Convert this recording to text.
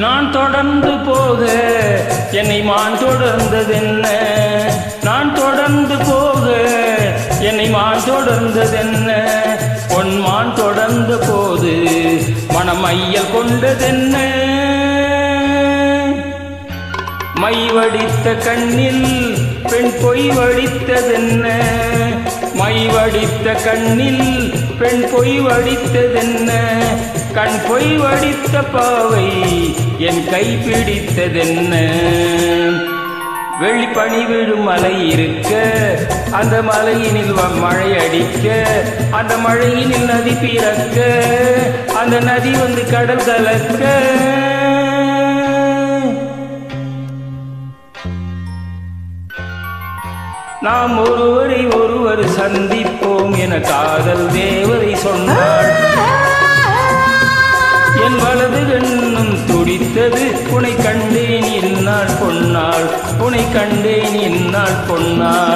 நான் தொடர்ந்து போக என்னை மான் தொடர்ந்ததென்ன? நான் தொடர்ந்து போக என்னை மான் தொடர்ந்ததென்ன? பொன்மான் தொடர்ந்த போது மனம் ஐயல் கொண்டதென்ன? மை வடித்த கண்ணில் பெண் பொய் வடித்ததென்ன? மை வடித்த கண்ணில் பெண் பொய் வடித்ததென்ன? கண் பொய் வடித்த பாவை என் கை பிடித்ததென்ன? வெளிப்பனி விழும் மலை இருக்க, அந்த மலையினில் மழை அடிக்க, அந்த மழையினில் நதி பிறக்க, அந்த நதி வந்து கடல் கலக்க. நாம் ஒருவரை ஒருவர் சந்திப்போம் என காதல் தேவதை சொன்னாள். என் வலது கண்ணும் துடித்தது, உனை கண்டேன் இந்நாள் பொன்னாள், உனை கண்டேன் இந்நாள் பொன்னாள்.